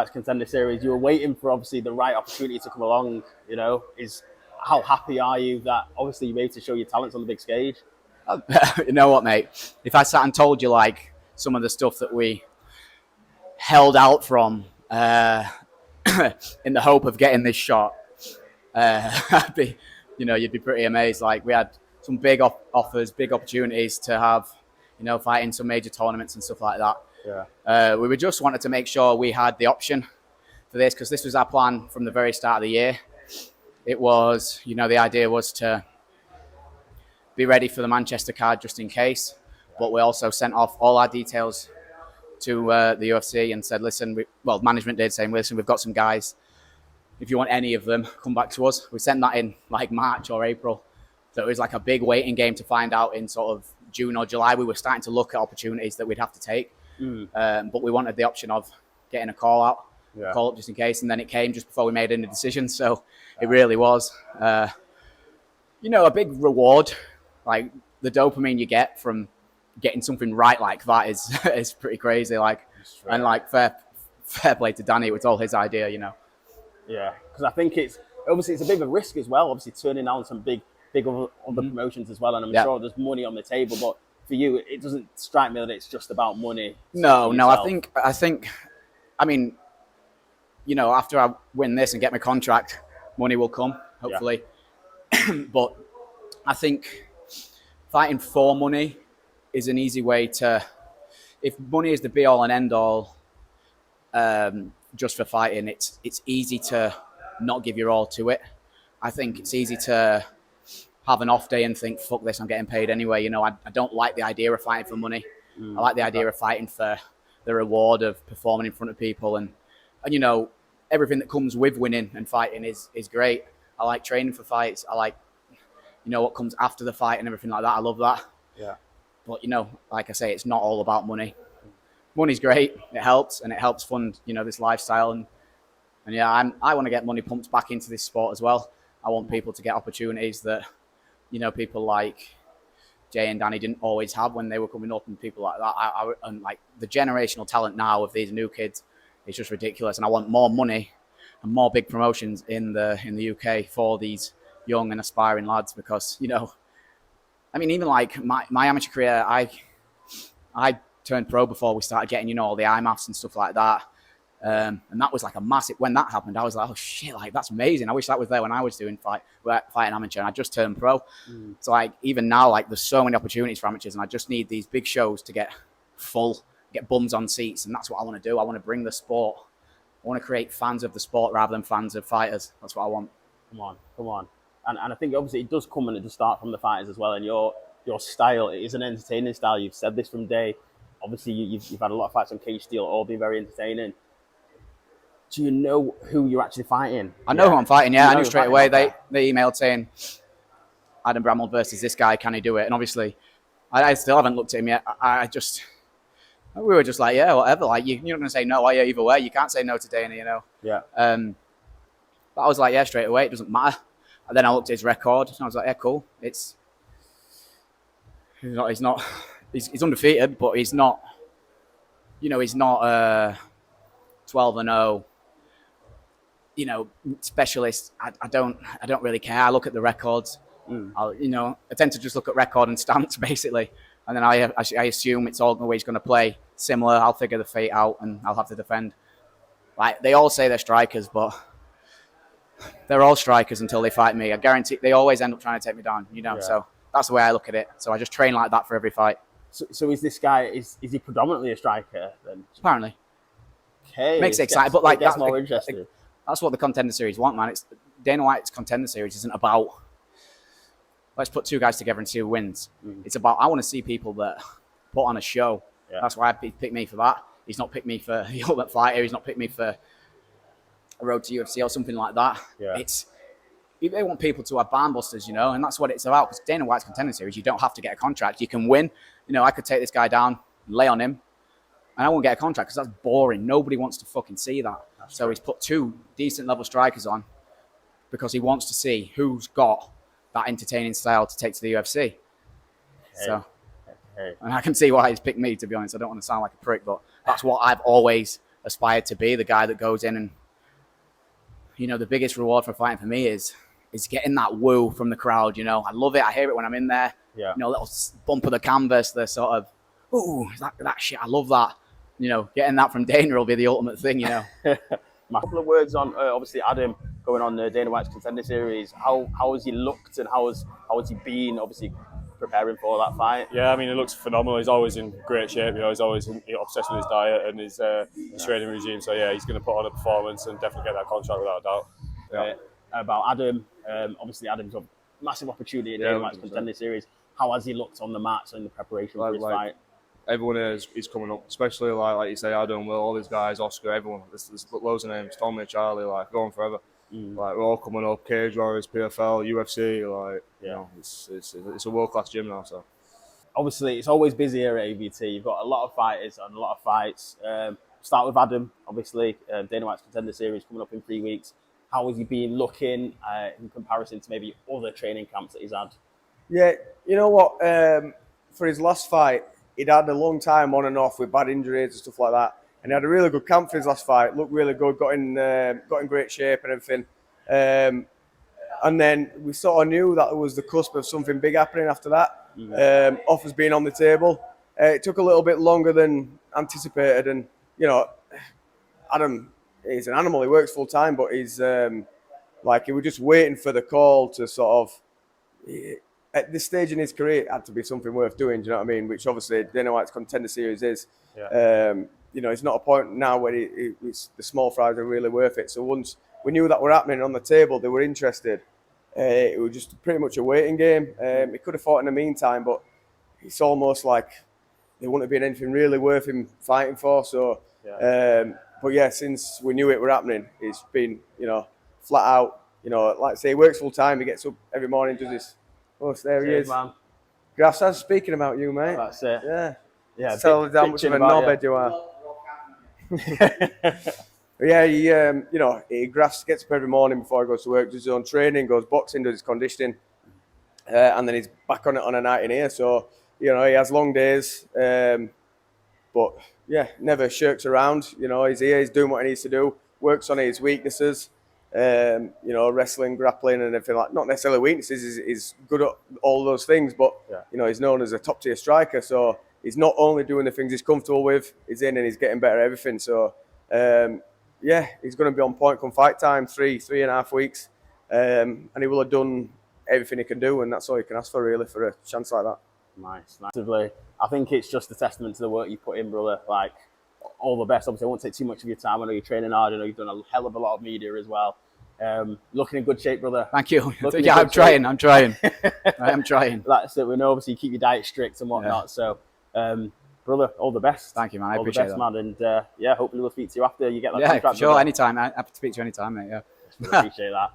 Contender series, you were waiting for obviously the right opportunity to come along. You know, is how happy are you that obviously you're able to show your talents on the big stage? You know what, mate? If I sat and told you like some of the stuff that we held out from in the hope of getting this shot, I'd be, you'd be pretty amazed. Like we had some big offers, big opportunities to have, fight in some major tournaments and stuff like that. Yeah. We just wanted to make sure we had the option for this because this was our plan from the very start of the year. It was, the idea was to be ready for the Manchester card just in case. But we also sent off all our details to the UFC and said, listen, management did saying, listen, we've got some guys. If you want any of them, come back to us. We sent that in like March or April. So it was like a big waiting game to find out in sort of June or July. We were starting to look at opportunities that we'd have to take. But we wanted the option of getting a call up just in case. And then it came just before we made any decisions. So it really was, a big reward. Like the dopamine you get from getting something right like that is pretty crazy. Like, and like fair play to Danny. It was all his idea, Yeah, because I think it's a bit of a risk as well. Obviously, turning down some big other promotions as well, and I'm sure there's money on the table. But for you, it doesn't strike me that it's just about money. No. I think, I mean, after I win this and get my contract, money will come hopefully. Yeah. But I think fighting for money is an easy way to. If money is the be all and end all, just for fighting, it's easy to not give your all to it. I think it's easy to have an off day and think, fuck this, I'm getting paid anyway. I don't like the idea of fighting for money. I like the idea of fighting for the reward of performing in front of people and everything that comes with winning and fighting is great. I like training for fights. I like, what comes after the fight and everything like that. I love that. Yeah. But, like I say, it's not all about money. Money's great. It helps, and it helps fund, this lifestyle. And yeah, I want to get money pumped back into this sport as well. I want people to get opportunities that, people like Jay and Danny didn't always have when they were coming up, and people like that. And like the generational talent now of these new kids is just ridiculous. And I want more money and more big promotions in the UK for these young and aspiring lads because, I mean, even like my amateur career, I turned pro before we started getting, all the IMAFs and stuff like that. And that was like a massive, when that happened, I was like, oh shit, like that's amazing. I wish that was there when I was doing fighting amateur and I just turned pro. So like, even now, like there's so many opportunities for amateurs and I just need these big shows to get full, get bums on seats. And that's what I want to do. I want to bring the sport. I want to create fans of the sport rather than fans of fighters. That's what I want. Come on. And I think obviously it does come and it does start from the fighters as well. And your style, it is an entertaining style. You've said this from day. Obviously, you've had a lot of fights on cage steel, all been very entertaining. Do you know who you're actually fighting? I know who I'm fighting, yeah. I knew straight away. They emailed saying, Adam Bramhald versus this guy, can he do it? And obviously, I still haven't looked at him yet. We were just like, yeah, whatever. Like, you're not going to say no, are you? Either way, you can't say no to Dana, Yeah. But I was like, yeah, straight away, it doesn't matter. And then I looked at his record, and I was like, yeah, cool. He's undefeated, but he's not, he's not 12-0, specialist. I don't really care. I look at the records. I tend to just look at record and stance basically, and then I assume it's always going to play similar. I'll figure the fate out, and I'll have to defend. Like they all say they're strikers, but they're all strikers until they fight me. I guarantee they always end up trying to take me down. So that's the way I look at it. So I just train like that for every fight. So is this guy is he predominantly a striker then? Apparently. Okay. Makes it exciting, but like that's more interesting. That's what the Contender Series want, man. It's Dana White's Contender Series isn't about let's put two guys together and see who wins. It's about I want to see people that put on a show. Yeah. That's why he picked me for that. He's not picked me for the Ultimate Fighter. He's not picked me for a road to UFC or something like that. Yeah. They want people to have barn busters, and that's what it's about. Because Dana White's Contender Series, you don't have to get a contract. You can win. I could take this guy down, lay on him, and I won't get a contract because that's boring. Nobody wants to fucking see that. So he's put two decent level strikers on because he wants to see who's got that entertaining style to take to the UFC. And I can see why he's picked me, to be honest. I don't want to sound like a prick, but that's what I've always aspired to be, the guy that goes in and, the biggest reward for fighting for me is getting that woo from the crowd. I love it. I hear it when I'm in there. Yeah. Little bump of the canvas, the sort of, ooh, that shit. I love that. Getting that from Dana will be the ultimate thing. My couple of words on obviously Adam going on Dana White's Contender Series. How has he looked and how has he been? Obviously preparing for that fight. Yeah, I mean, he looks phenomenal. He's always in great shape. He's always obsessed with his diet and his training regime. So yeah, he's going to put on a performance and definitely get that contract without a doubt. Yeah. About Adam, obviously Adam's a massive opportunity in Dana White's Contender Series. How has he looked on the mats in the preparation for his fight? Everyone is coming up, especially like you say, Adam, Will, all these guys, Oscar, everyone. There's loads of names, Tommy, Charlie, going forever. Like we're all coming up, Cage Warriors, PFL, UFC, it's a world class gym now. So obviously it's always busy here at AVT. You've got a lot of fighters and a lot of fights. Start with Adam, obviously Dana White's Contender Series coming up in 3 weeks. How has he been looking in comparison to maybe other training camps that he's had? Yeah, you know what? For his last fight, he'd had a long time on and off with bad injuries and stuff like that, and he had a really good camp for his last fight. Looked really good, got in great shape and everything. And then we sort of knew that it was the cusp of something big happening after that. Offers being on the table. It took a little bit longer than anticipated, and Adam is an animal. He works full time, but he's he was just waiting for the call to sort of. At this stage in his career, it had to be something worth doing. Do you know what I mean? Which obviously Dana White's Contender Series is. Yeah. It's not a point now where it's the small fries are really worth it. So once we knew that were happening on the table, they were interested. It was just pretty much a waiting game. He could have fought in the meantime, but it's almost like there wouldn't have been anything really worth him fighting for. So, but yeah, since we knew it were happening, it's been flat out. Like I say, he works full time. He gets up every morning, does this. Oh, there he is. Man. Grass, I was speaking about you, mate. That's it. Yeah. Yeah. Tell us how much of a knobhead you are. Yeah, he Grass gets up every morning before he goes to work, does his own training, goes boxing, does his conditioning, and then he's back on it on a night in here. So, he has long days, but yeah, never shirks around. He's here, he's doing what he needs to do, works on his weaknesses. Wrestling, grappling, and everything like. Not necessarily weaknesses. He's good at all those things, but he's known as a top tier striker. So he's not only doing the things he's comfortable with. He's in and he's getting better at everything. So he's going to be on point come fight time. 3.5 weeks, and he will have done everything he can do, and that's all you can ask for really for a chance like that. Nice. I think it's just a testament to the work you put in, brother. Like, all the best. Obviously, I won't take too much of your time. I know you're training hard. I know you've done a hell of a lot of media as well. Looking in good shape, brother. Thank you. Yeah, I'm trying. I am trying. That's it. We know, obviously, you keep your diet strict and whatnot. Yeah. So, brother, all the best. Thank you, man. I all appreciate the best, that. Man. And hopefully we'll speak to you after you get that contract. Yeah, sure. Anytime. I'm happy to speak to you anytime, mate. Yeah. Appreciate that.